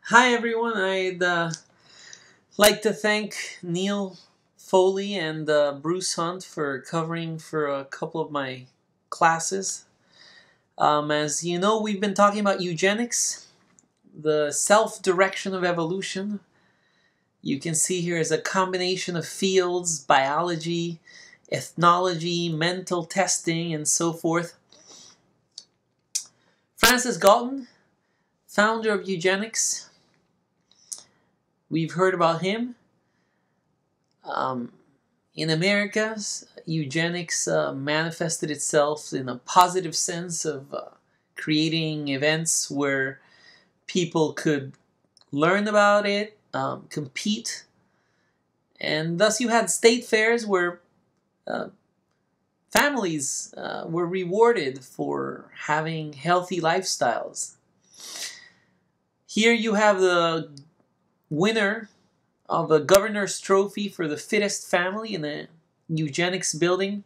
Hi everyone, I'd like to thank Neil Foley and Bruce Hunt for covering for a couple of my classes. As you know, we've been talking about eugenics, the self-direction of evolution. You can see here is a combination of fields, biology, ethnology, mental testing, and so forth. Francis Galton, founder of eugenics. We've heard about him. In America, eugenics manifested itself in a positive sense of creating events where people could learn about it, compete, and thus you had state fairs where families were rewarded for having healthy lifestyles. Here you have the winner of a governor's trophy for the fittest family in a eugenics building.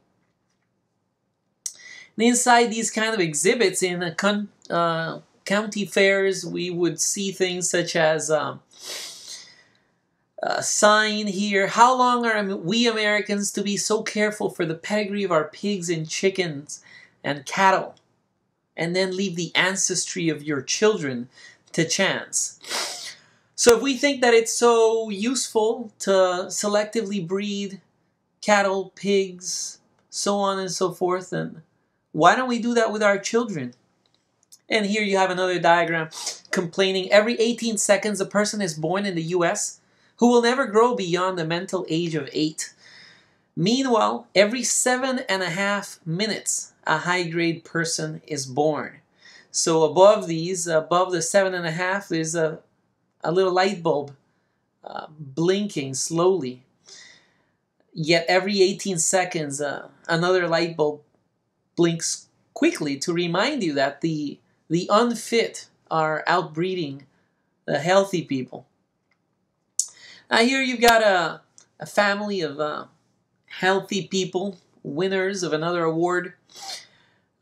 And inside these kind of exhibits in a county fairs, we would see things such as a sign here: how long are we Americans to be so careful for the pedigree of our pigs and chickens and cattle, and then leave the ancestry of your children to chance? So if we think that it's so useful to selectively breed cattle, pigs, so on and so forth, then why don't we do that with our children? And here you have another diagram complaining every 18 seconds a person is born in the US who will never grow beyond the mental age of 8. Meanwhile, every 7.5 minutes a high-grade person is born. So above these, above the 7.5, there's a little light bulb blinking slowly. Yet every 18 seconds, another light bulb blinks quickly to remind you that the unfit are outbreeding the healthy people. Now here you've got a family of healthy people, winners of another award.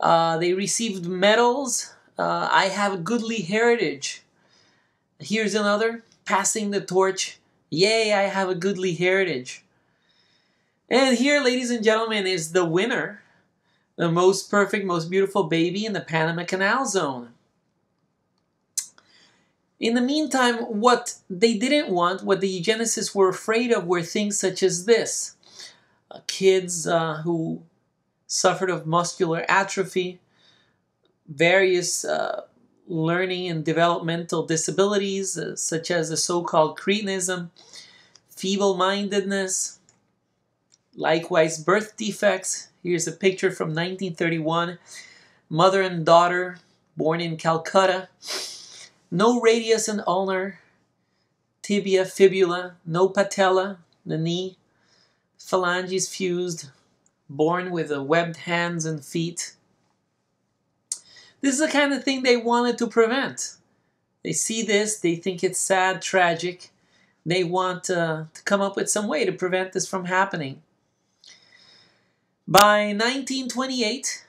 They received medals. I have a goodly heritage. Here's another, passing the torch. Yay, I have a goodly heritage. And here, ladies and gentlemen, is the winner, the most perfect, most beautiful baby in the Panama Canal Zone. In the meantime, what they didn't want, what the eugenicists were afraid of, were things such as this. Kids who suffered of muscular atrophy, various learning and developmental disabilities, such as the so-called cretinism, feeble-mindedness, likewise birth defects. Here's a picture from 1931, mother and daughter born in Calcutta. No radius and ulnar, tibia, fibula, no patella, the knee, phalanges fused, born with webbed hands and feet. This is the kind of thing they wanted to prevent. They see this, they think it's sad, tragic. They want to come up with some way to prevent this from happening. By 1928,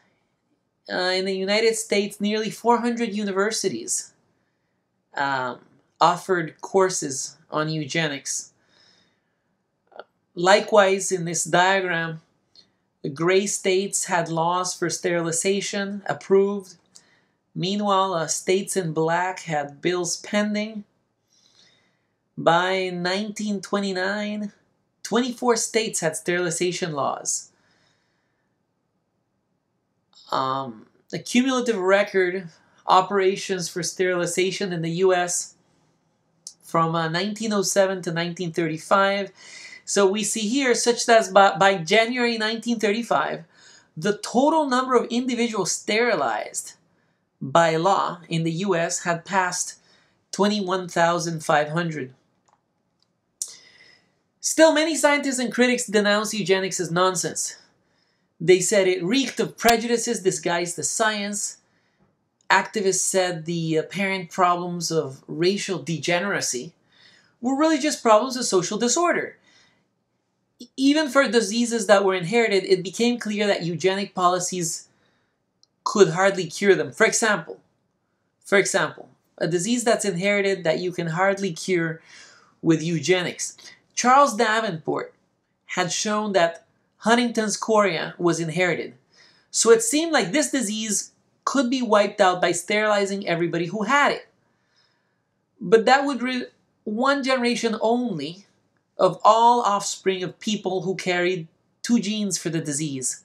in the United States, nearly 400 universities offered courses on eugenics. Likewise, in this diagram, the gray states had laws for sterilization approved. Meanwhile, states in black had bills pending. By 1929, 24 states had sterilization laws. The cumulative record operations for sterilization in the U.S. from 1907 to 1935. So we see here, such that by January 1935, the total number of individuals sterilized by law in the U.S. had passed 21,500. Still, many scientists and critics denounced eugenics as nonsense. They said it reeked of prejudices disguised as science. Activists said the apparent problems of racial degeneracy were really just problems of social disorder. Even for diseases that were inherited, it became clear that eugenic policies could hardly cure them. For example, a disease that's inherited that you can hardly cure with eugenics. Charles Davenport had shown that Huntington's chorea was inherited. So it seemed like this disease could be wiped out by sterilizing everybody who had it. But that would one generation only of all offspring of people who carried 2 genes for the disease.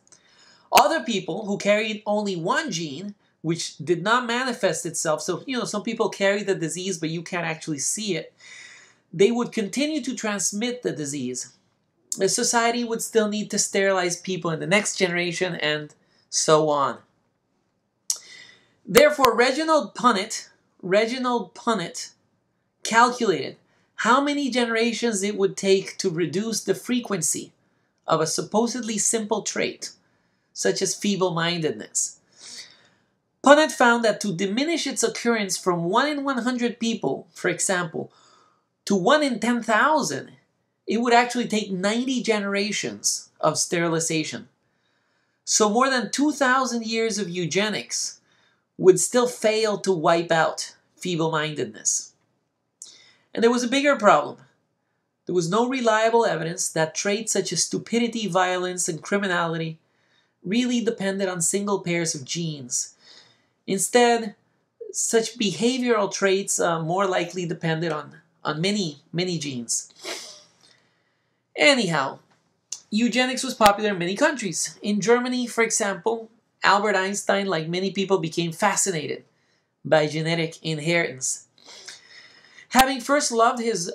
Other people who carried only 1 gene, which did not manifest itself, so some people carry the disease but you can't actually see it, they would continue to transmit the disease. The society would still need to sterilize people in the next generation and so on. Therefore, Reginald Punnett calculated how many generations it would take to reduce the frequency of a supposedly simple trait, such as feeble-mindedness. Punnett found that to diminish its occurrence from 1 in 100 people, for example, to 1 in 10,000, it would actually take 90 generations of sterilization. So more than 2,000 years of eugenics would still fail to wipe out feeble-mindedness. And there was a bigger problem. There was no reliable evidence that traits such as stupidity, violence, and criminality really depended on single pairs of genes. Instead, such behavioral traits more likely depended on many genes. Anyhow, eugenics was popular in many countries. In Germany, for example, Albert Einstein, like many people, became fascinated by genetic inheritance. Having first loved his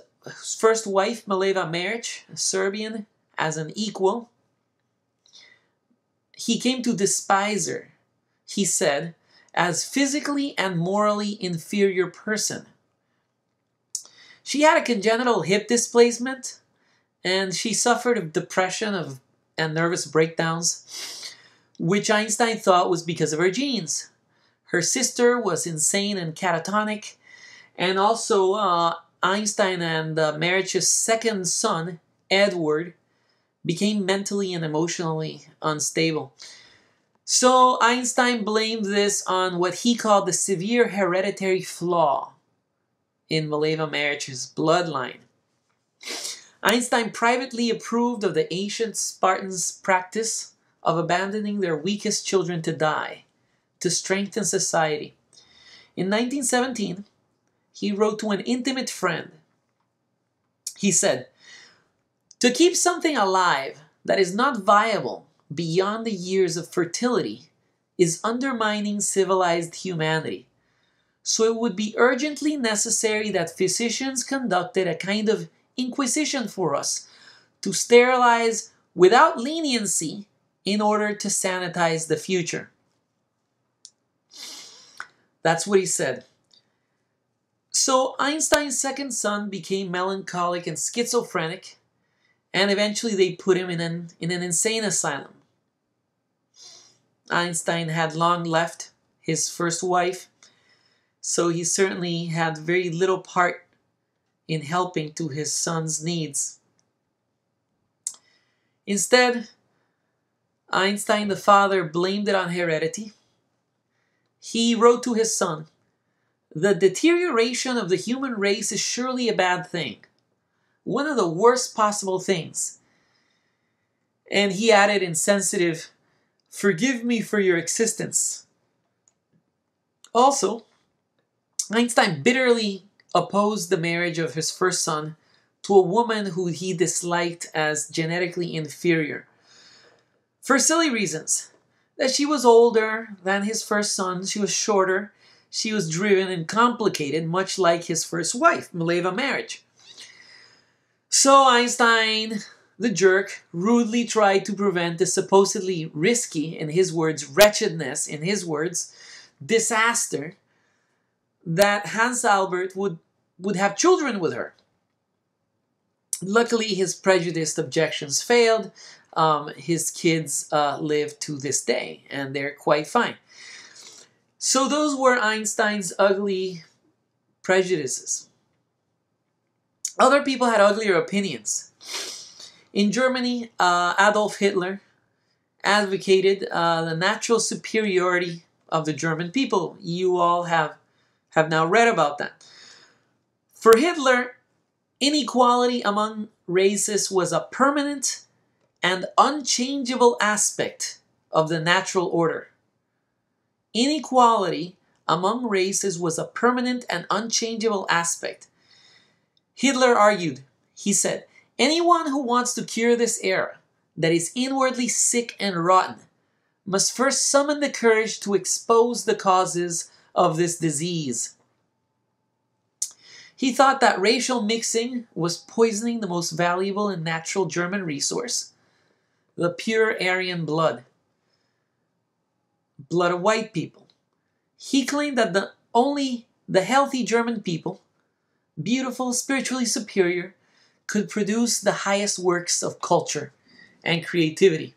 first wife, Mileva Maric, a Serbian, as an equal, he came to despise her, he said, as physically and morally inferior person. She had a congenital hip displacement, and she suffered of depression and nervous breakdowns, which Einstein thought was because of her genes. Her sister was insane and catatonic, and also Einstein and Maric's second son, Edward, became mentally and emotionally unstable. So Einstein blamed this on what he called the severe hereditary flaw in Mileva Maric's bloodline. Einstein privately approved of the ancient Spartans' practice of abandoning their weakest children to die, to strengthen society. In 1917, he wrote to an intimate friend. He said, "To keep something alive that is not viable beyond the years of fertility is undermining civilized humanity. So it would be urgently necessary that physicians conducted a kind of inquisition for us to sterilize without leniency in order to sanitize the future." That's what he said. So Einstein's second son became melancholic and schizophrenic, and eventually they put him in an insane asylum. Einstein had long left his first wife, so he certainly had very little part in helping to his son's needs. Instead, Einstein, the father, blamed it on heredity. He wrote to his son, "The deterioration of the human race is surely a bad thing, one of the worst possible things." And he added insensitive, "Forgive me for your existence." Also, Einstein bitterly opposed the marriage of his first son to a woman who he disliked as genetically inferior, for silly reasons. That she was older than his first son, she was shorter, she was driven and complicated, much like his first wife, Mileva Maric. So Einstein, the jerk, rudely tried to prevent the supposedly risky, in his words, wretchedness, in his words, disaster, that Hans Albert would have children with her. Luckily, his prejudiced objections failed. His kids live to this day, and they're quite fine. So those were Einstein's ugly prejudices. Other people had uglier opinions. In Germany, Adolf Hitler advocated the natural superiority of the German people. You all have have now read about that. For Hitler, inequality among races was a permanent and unchangeable aspect of the natural order. Inequality among races was a permanent and unchangeable aspect. Hitler argued, he said, anyone who wants to cure this error that is inwardly sick and rotten must first summon the courage to expose the causes of this disease. He thought that racial mixing was poisoning the most valuable and natural German resource, the pure Aryan blood of white people. He claimed that only the healthy German people, beautiful, spiritually superior, could produce the highest works of culture and creativity.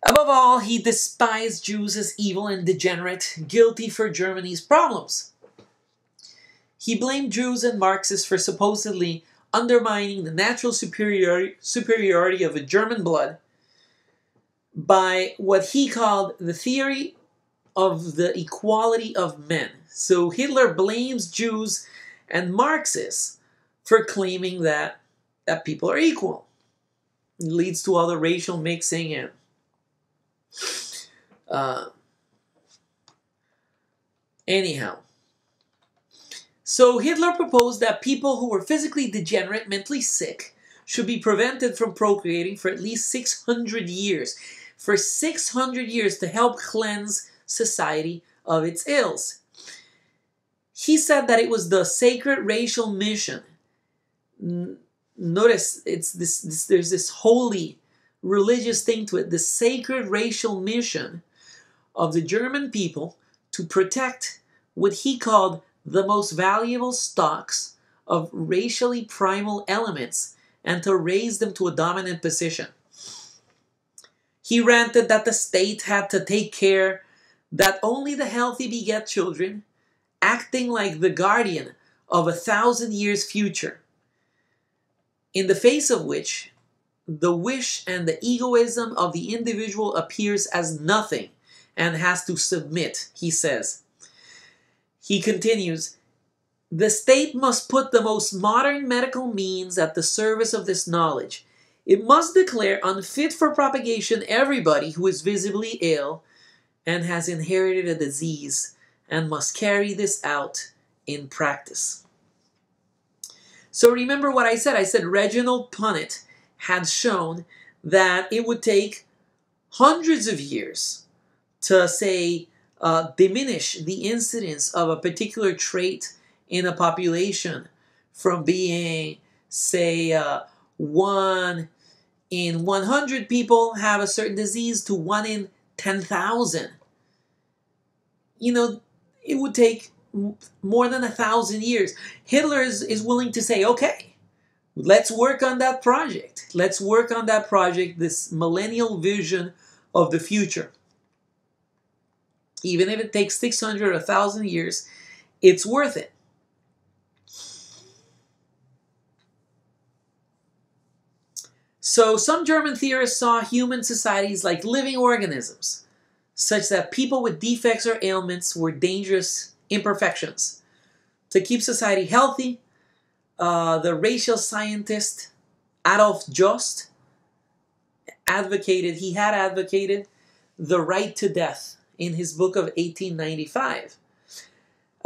Above all, he despised Jews as evil and degenerate, guilty for Germany's problems. He blamed Jews and Marxists for supposedly undermining the natural superiority of a German blood by what he called the theory of the equality of men. So Hitler blames Jews and Marxists for claiming that people are equal. It leads to all the racial mixing and anyhow. So Hitler proposed that people who were physically degenerate, mentally sick, should be prevented from procreating for at least 600 years. For 600 years to help cleanse society of its ills. He said that it was the sacred racial mission. Notice there's this holy religious thing to it. The sacred racial mission of the German people to protect what he called the most valuable stocks of racially primal elements and to raise them to a dominant position. He ranted that the state had to take care that only the healthy beget children, acting like the guardian of 1,000 years' future, in the face of which the wish and the egoism of the individual appears as nothing and has to submit, he says. He continues, the state must put the most modern medical means at the service of this knowledge. It must declare unfit for propagation everybody who is visibly ill and has inherited a disease and must carry this out in practice. So remember what I said. I said Reginald Punnett had shown that it would take hundreds of years to, say, diminish the incidence of a particular trait in a population from being, say, 1 in 100 people have a certain disease to 1 in 10,000. You know, it would take more than 1,000 years. Hitler is willing to say, okay, let's work on that project. Let's work on that project, this millennial vision of the future. Even if it takes 600 or 1,000 years, it's worth it. So some German theorists saw human societies like living organisms, such that people with defects or ailments were dangerous imperfections. To keep society healthy, the racial scientist Adolf Jost advocated the right to death in his book of 1895.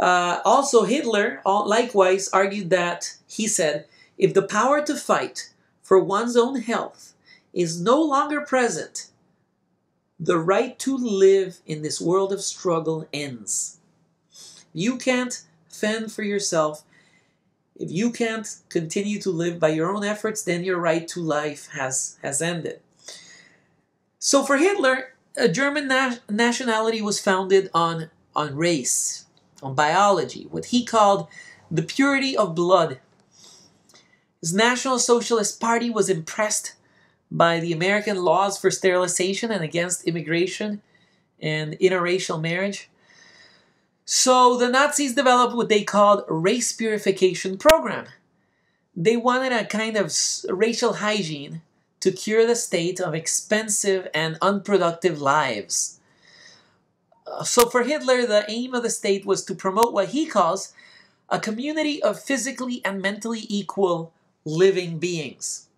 Also, Hitler likewise argued that, he said, if the power to fight for one's own health is no longer present, the right to live in this world of struggle ends. You can't fend for yourself. If you can't continue to live by your own efforts, then your right to life has ended. So for Hitler, a German nationality was founded on race, on biology, what he called the purity of blood. His National Socialist Party was impressed by the American laws for sterilization and against immigration and interracial marriage. So the Nazis developed what they called a race purification program. They wanted a kind of racial hygiene to cure the state of expensive and unproductive lives. So for Hitler, the aim of the state was to promote what he calls a community of physically and mentally equal living beings.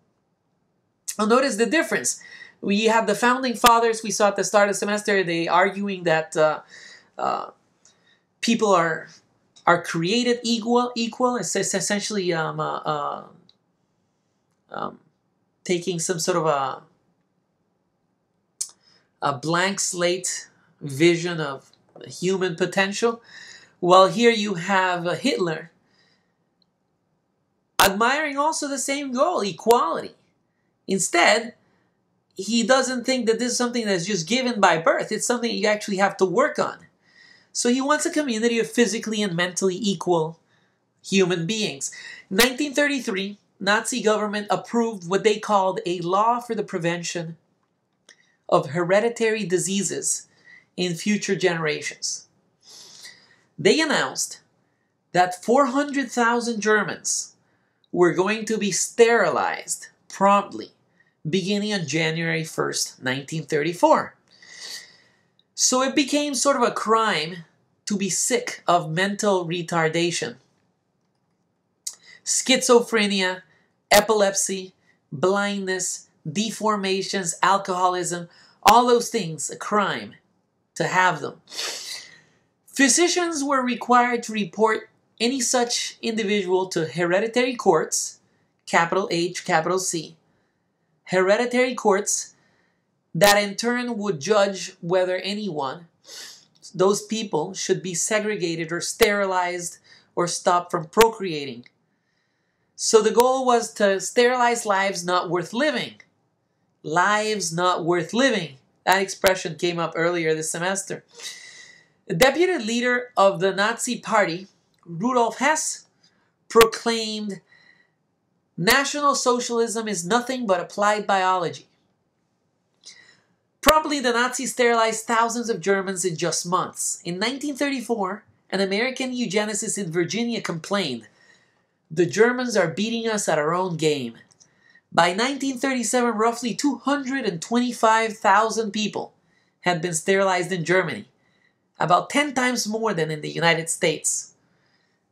Now notice the difference. We have the founding fathers, we saw at the start of the semester, they arguing that people are created equal. It's essentially taking some sort of a blank slate vision of human potential. Well, here you have Hitler admiring also the same goal, equality. Instead, he doesn't think that this is something that's just given by birth. It's something you actually have to work on. So he wants a community of physically and mentally equal human beings. In 1933, Nazi government approved what they called a law for the prevention of hereditary diseases in future generations. They announced that 400,000 Germans were going to be sterilized promptly, beginning on January 1st, 1934. So it became sort of a crime to be sick of mental retardation. Schizophrenia, epilepsy, blindness, deformations, alcoholism, all those things, a crime to have them. Physicians were required to report any such individual to hereditary courts, capital H, capital C. Hereditary courts that in turn would judge whether anyone, those people, should be segregated or sterilized or stopped from procreating. So the goal was to sterilize lives not worth living. Lives not worth living. That expression came up earlier this semester. The deputy leader of the Nazi Party, Rudolf Hess, proclaimed, "National Socialism is nothing but applied biology." Promptly, the Nazis sterilized thousands of Germans in just months. In 1934, an American eugenicist in Virginia complained, "The Germans are beating us at our own game." By 1937, roughly 225,000 people had been sterilized in Germany, about 10 times more than in the United States.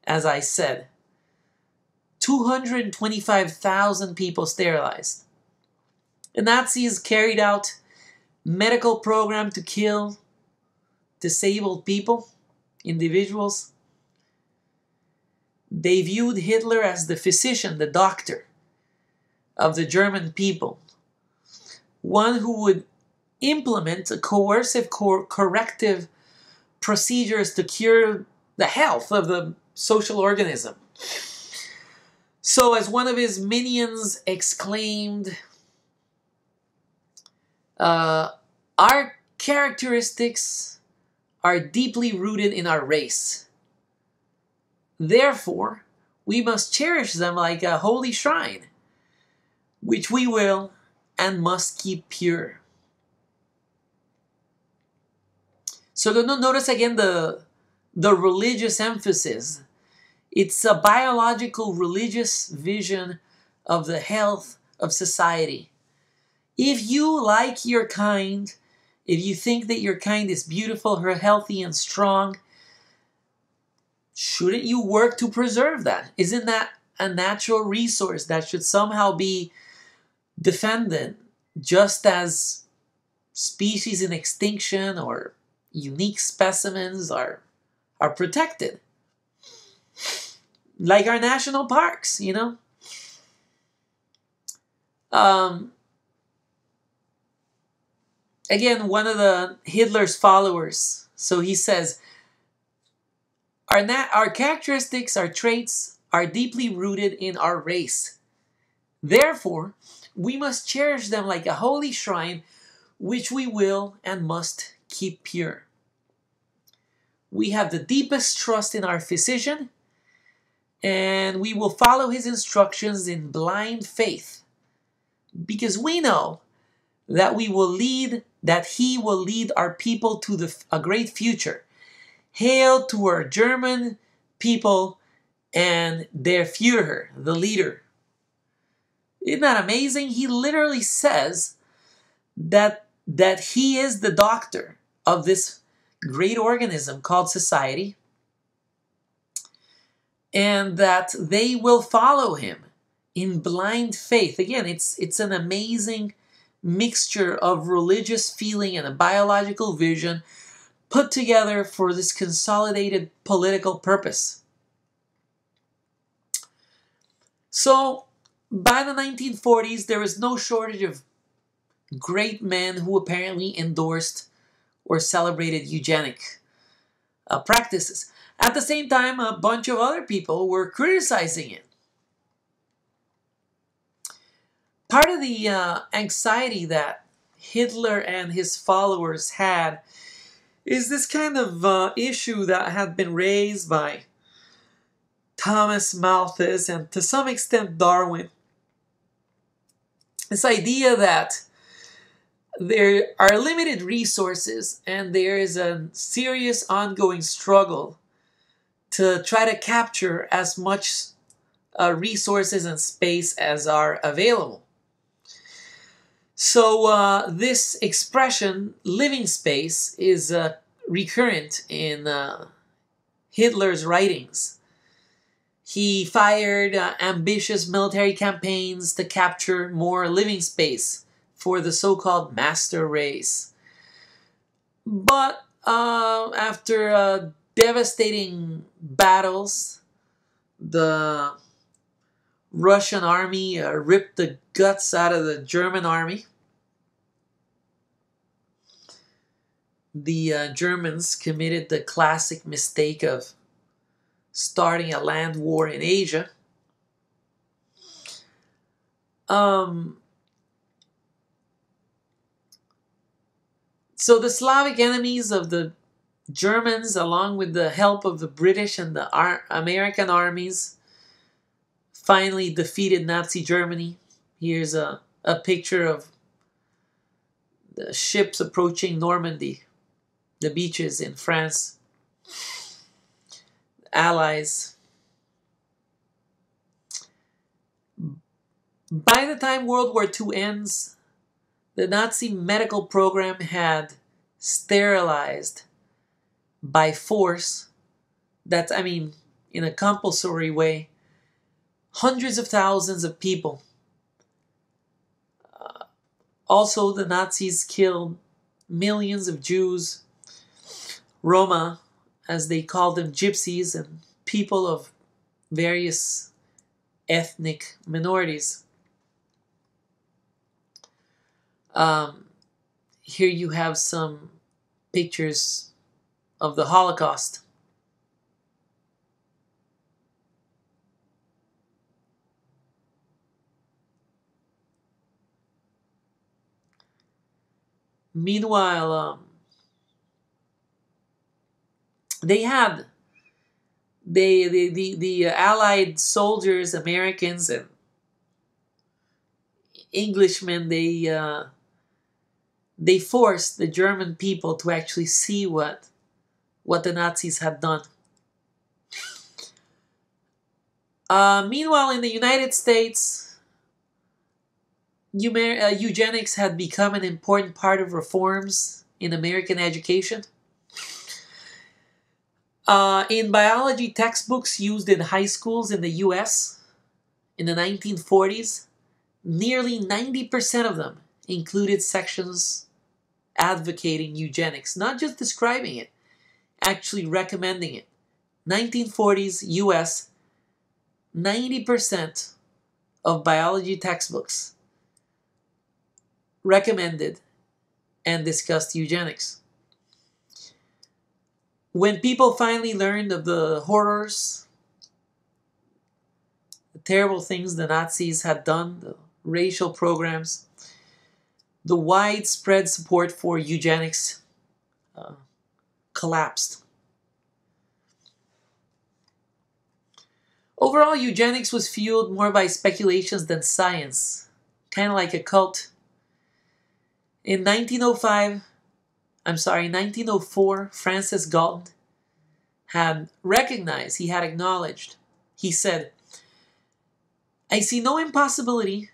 As I said, 225,000 people sterilized. The Nazis carried out medical program to kill disabled people, individuals. They viewed Hitler as the physician, the doctor of the German people, one who would implement a coercive corrective procedures to cure the health of the social organism. So as one of his minions exclaimed, our characteristics are deeply rooted in our race. Therefore, we must cherish them like a holy shrine, which we will and must keep pure. So notice again the religious emphasis. It's a biological religious vision of the health of society. If you like your kind, if you think that your kind is beautiful, healthy, and strong, shouldn't you work to preserve that? Isn't that a natural resource that should somehow be defended, just as species in extinction or unique specimens are protected? Like our national parks, you know? Again, one of Hitler's followers, so he says, our characteristics, our traits are deeply rooted in our race. Therefore, we must cherish them like a holy shrine, which we will and must keep pure. We have the deepest trust in our physician, and we will follow his instructions in blind faith, because we know that he will lead our people to a great future. Hail to our German people and their Führer, the leader. Isn't that amazing? He literally says that he is the doctor of this great organism called society, and that they will follow him in blind faith. Again, it's an amazing mixture of religious feeling and a biological vision put together for this consolidated political purpose. So, by the 1940s, there was no shortage of great men who apparently endorsed or celebrated eugenic practices. At the same time, a bunch of other people were criticizing it. Part of the anxiety that Hitler and his followers had is this kind of issue that had been raised by Thomas Malthus and to some extent Darwin. This idea that there are limited resources and there is a serious ongoing struggle to try to capture as much resources and space as are available. So this expression, living space, is recurrent in Hitler's writings. He fired ambitious military campaigns to capture more living space for the so-called master race. But after devastating battles, the Russian army ripped the guts out of the German army. The Germans committed the classic mistake of starting a land war in Asia. So the Slavic enemies of the Germans, along with the help of the British and the American armies, finally defeated Nazi Germany. Here's a picture of the ships approaching Normandy, the beaches in France. Allies. By the time World War II ends, the Nazi medical program had sterilized by force, in a compulsory way, hundreds of thousands of people. Also, the Nazis killed millions of Jews, Roma, as they called them, gypsies, and people of various ethnic minorities. Here you have some pictures of the Holocaust. Meanwhile, the Allied soldiers, Americans and Englishmen, they forced the German people to actually see what the Nazis had done. Meanwhile, in the United States, eugenics had become an important part of reforms in American education. In biology textbooks used in high schools in the US in the 1940s, nearly 90% of them included sections advocating eugenics, not just describing it, actually recommending it. 1940s US, 90% of biology textbooks recommended and discussed eugenics. When people finally learned of the horrors, the terrible things the Nazis had done, the racial programs, the widespread support for eugenics collapsed. Overall, eugenics was fueled more by speculations than science, kind of like a cult. In 1904, Francis Galton had recognized, he had acknowledged, he said, "I see no impossibility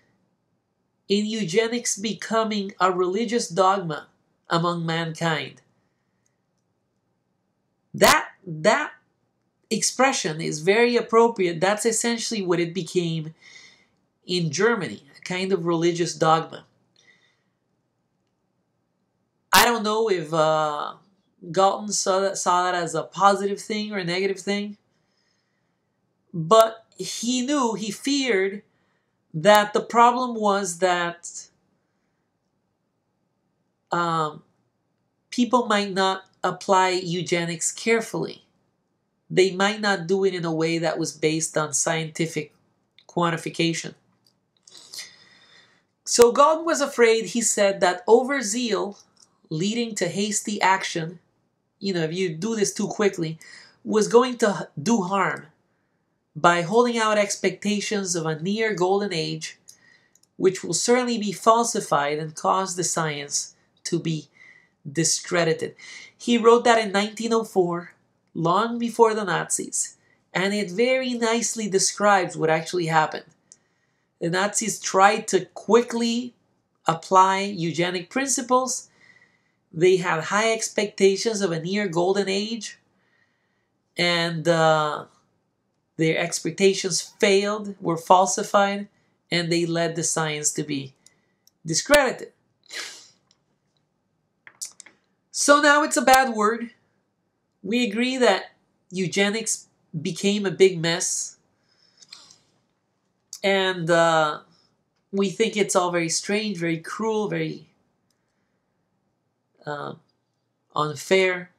in eugenics becoming a religious dogma among mankind. That expression is very appropriate. That's essentially what it became in Germany, a kind of religious dogma. I don't know if Galton saw that as a positive thing or a negative thing, but he feared that the problem was that people might not apply eugenics carefully. They might not do it in a way that was based on scientific quantification. So Galton was afraid, he said, that overzeal leading to hasty action, if you do this too quickly, was going to do harm by holding out expectations of a near golden age, which will certainly be falsified and cause the science to be discredited. He wrote that in 1904, long before the Nazis, and it very nicely describes what actually happened. The Nazis tried to quickly apply eugenic principles. They had high expectations of a near golden age, and their expectations failed, were falsified, and they led the science to be discredited. So now it's a bad word. We agree that eugenics became a big mess, and we think it's all very strange, very cruel, very unfair.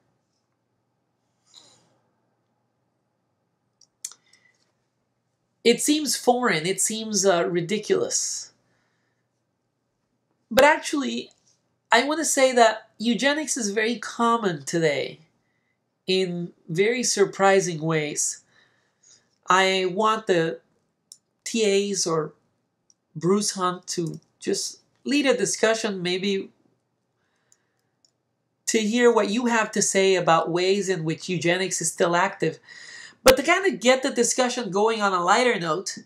It seems foreign, it seems ridiculous. But actually, I want to say that eugenics is very common today in very surprising ways. I want the TAs or Bruce Hunt to just lead a discussion, maybe to hear what you have to say about ways in which eugenics is still active. But to kind of get the discussion going on a lighter note,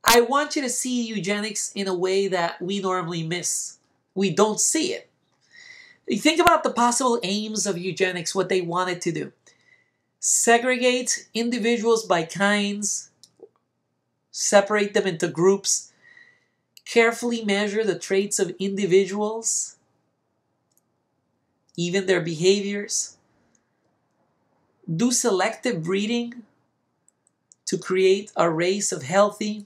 I want you to see eugenics in a way that we normally miss. We don't see it. You think about the possible aims of eugenics, what they wanted to do. Segregate individuals by kinds, separate them into groups, carefully measure the traits of individuals, even their behaviors, do selective breeding to create a race of healthy,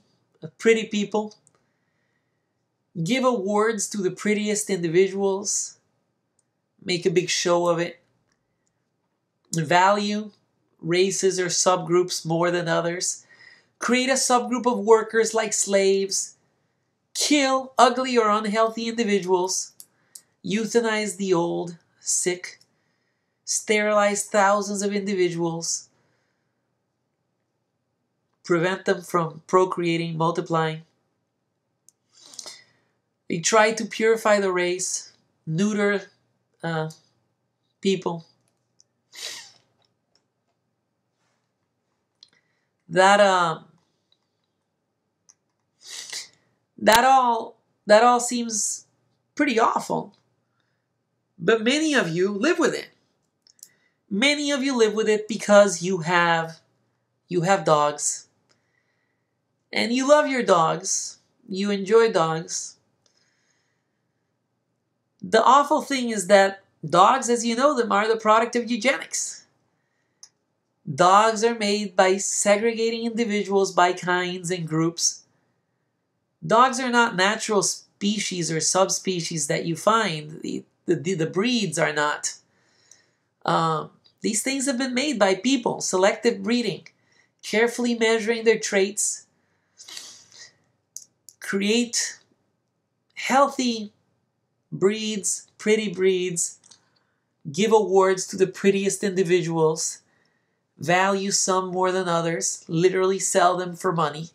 pretty people, give awards to the prettiest individuals, make a big show of it, value races or subgroups more than others, create a subgroup of workers like slaves, kill ugly or unhealthy individuals, euthanize the old, sick, sterilize thousands of individuals, prevent them from procreating, multiplying. They try to purify the race, neuter people. That all seems pretty awful, but many of you live with it. Many of you live with it because you have dogs, and you love your dogs. You enjoy dogs. The awful thing is that dogs, as you know them, are the product of eugenics. Dogs are made by segregating individuals by kinds and groups. Dogs are not natural species or subspecies that you find. The breeds are not. These things have been made by people, selective breeding, carefully measuring their traits, create healthy breeds, pretty breeds, give awards to the prettiest individuals, value some more than others, literally sell them for money.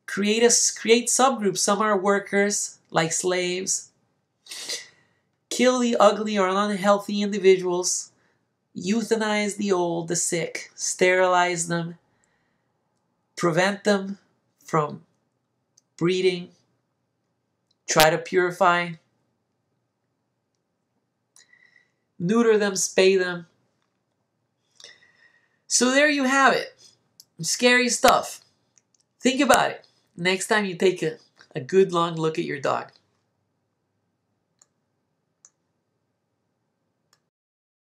Create subgroups. Some are workers, like slaves. Kill the ugly or unhealthy individuals. Euthanize the old, the sick. Sterilize them. Prevent them from breeding. Try to purify. Neuter them, spay them. So there you have it. Scary stuff. Think about it next time you take a good long look at your dog.